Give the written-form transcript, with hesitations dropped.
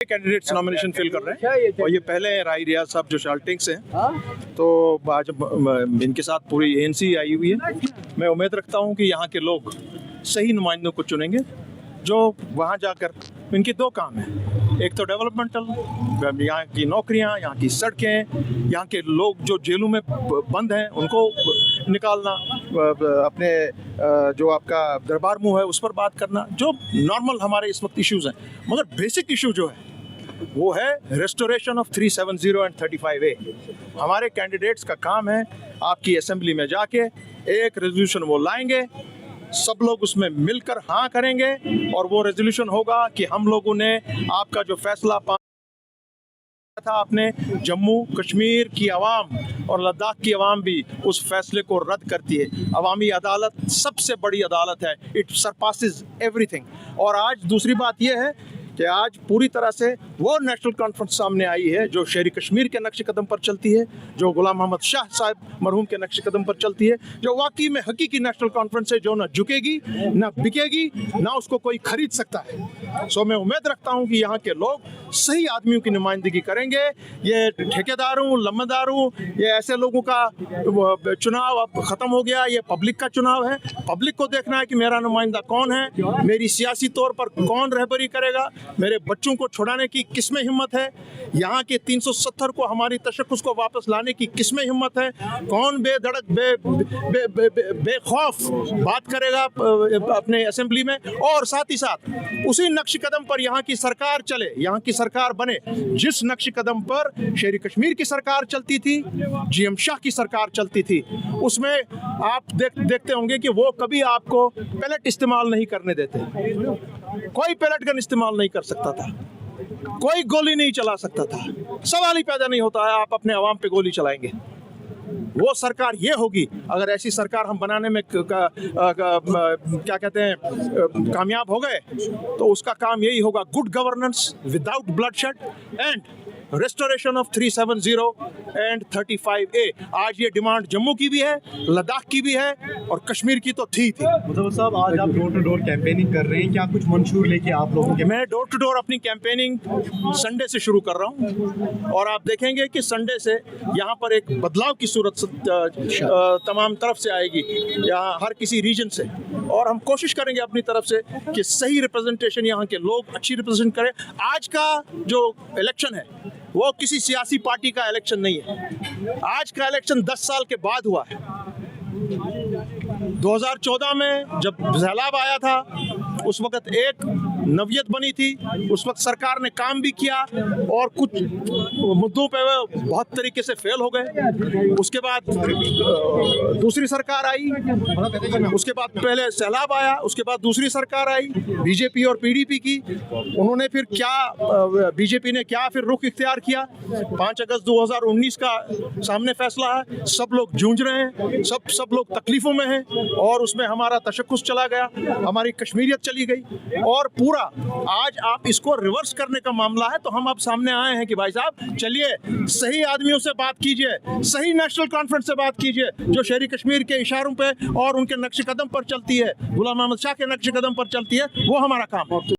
Candidates nomination fill कर रहे हैं और ये पहले हैं राही रियाज साहब जो शाल्टिंग से हैं। तो आज इनके साथ पूरी एएनसी आई हुई है। मैं उम्मीद रखता हूं कि यहाँ के लोग सही नुमाइंदों को चुनेंगे जो वहाँ जाकर इनके दो काम हैं, एक तो डेवलपमेंटल, यहाँ की नौकरियाँ, यहाँ की सड़कें, यहाँ के लोग जो जेलों में बंद हैं उनको निकालना, अपने जो आपका दरबार मुँह है उस पर बात करना, जो नॉर्मल हमारे इस वक्त इश्यूज़ हैं। मगर बेसिक इशू जो है वो है रेस्टोरेशन ऑफ 370 एंड 35A। हमारे कैंडिडेट्स का काम है आपकी असेंबली में जाके एक रेजोल्यूशन वो लाएंगे, सब लोग उसमें मिलकर हाँ करेंगे और वो रेजोल्यूशन होगा कि हम लोगों ने आपका जो फैसला था, आपने जम्मू कश्मीर की आवाम और लद्दाख की आवाम भी उस फैसले को रद्द करती है। अवामी अदालत सबसे बड़ी अदालत है, इट सरपासेस एवरीथिंग। और आज दूसरी बात यह है कि आज पूरी तरह से वो नेशनल कॉन्फ्रेंस सामने आई है जो शेरी कश्मीर के नक्शे कदम पर चलती है, जो गुलाम मोहम्मद शाह साहब मरहूम के नक्शे कदम पर चलती है, जो वाकई में हकीकी नेशनल कॉन्फ्रेंस है, जो ना झुकेगी ना बिकेगी ना उसको कोई खरीद सकता है। सो मैं उम्मीद रखता हूँ कि यहाँ के लोग सही आदमियों की नुमाइंदगी करेंगे। ये ठेकेदारों, लम्बेदारों, ये ऐसे लोगों का चुनाव अब ख़त्म हो गया, ये पब्लिक का चुनाव है। पब्लिक को देखना है कि मेरा नुमाइंदा कौन है, मेरी सियासी तौर पर कौन रहबरी करेगा, मेरे बच्चों को छुड़ाने की किसमें हिम्मत है, यहाँ के 370 को हमारी तशक्कुस को वापस लाने की किसमें हिम्मत है, कौन बेधड़क बेखौफ बात करेगा अपने असेंबली में, और साथ ही साथ उसी नक्श कदम पर यहाँ की सरकार चले, यहाँ की सरकार बने जिस नक्श कदम पर शेरी कश्मीर की सरकार चलती थी, जीएम शाह की सरकार चलती थी। उसमें आप देखते होंगे कि वो कभी आपको पैलेट इस्तेमाल नहीं करने देते, कोई पैलेट गन इस्तेमाल नहीं कर सकता था, कोई गोली नहीं चला सकता था, सवाल ही पैदा नहीं होता है आप अपने अवाम पे गोली चलाएंगे। वो सरकार ये होगी, अगर ऐसी सरकार हम बनाने में क्या कहते हैं कामयाब हो गए तो उसका काम यही होगा, good governance without bloodshed and restoration of 370 and 35A। आज ये डिमांड जम्मू की भी है, लद्दाख की भी है और कश्मीर की तो थी। मतलब साहब आज आप डोर टू डोर कैंपेनिंग कर रहे हैं, क्या कुछ मंशूर लेके आप लोगों के? मैं डोर टू डोर अपनी कैंपेनिंग संडे से शुरू कर रहा हूँ और आप देखेंगे कि संडे से यहाँ पर एक बदलाव की सूरत तमाम तरफ से आएगी, यहाँ हर किसी रीजन से, और हम कोशिश करेंगे अपनी तरफ से कि सही रिप्रेजेंटेशन यहाँ के लोग अच्छी रिप्रेजेंट करें। आज का जो इलेक्शन है वो किसी सियासी पार्टी का इलेक्शन नहीं है, आज का इलेक्शन 10 साल के बाद हुआ है। 2014 में जब सैलाब आया था उस वक्त एक नवियत बनी थी, उस वक्त सरकार ने काम भी किया और कुछ मुद्दों पे बहुत तरीके से फेल हो गए। उसके बाद दूसरी सरकार आई, उसके बाद पहले सैलाब आया, उसके बाद दूसरी सरकार आई बीजेपी और पीडीपी की। उन्होंने फिर क्या, बीजेपी ने क्या फिर रुख इख्तियार किया। 5 अगस्त 2019 का सामने फैसला है, सब लोग जूझ रहे हैं, सब लोग तकलीफों में हैं और उसमें हमारा तशक्कुस चला गया, हमारी कश्मीरियत चली गई और पूरा आज आप इसको रिवर्स करने का मामला है। तो हम अब सामने आए हैं कि भाई साहब चलिए सही आदमियों से बात कीजिए, सही नेशनल कॉन्फ्रेंस से बात कीजिए जो शेरी कश्मीर के इशारों पे और उनके नक्शे कदम पर चलती है, गुलाम मोहम्मद शाह के नक्शे कदम पर चलती है, वो हमारा काम है।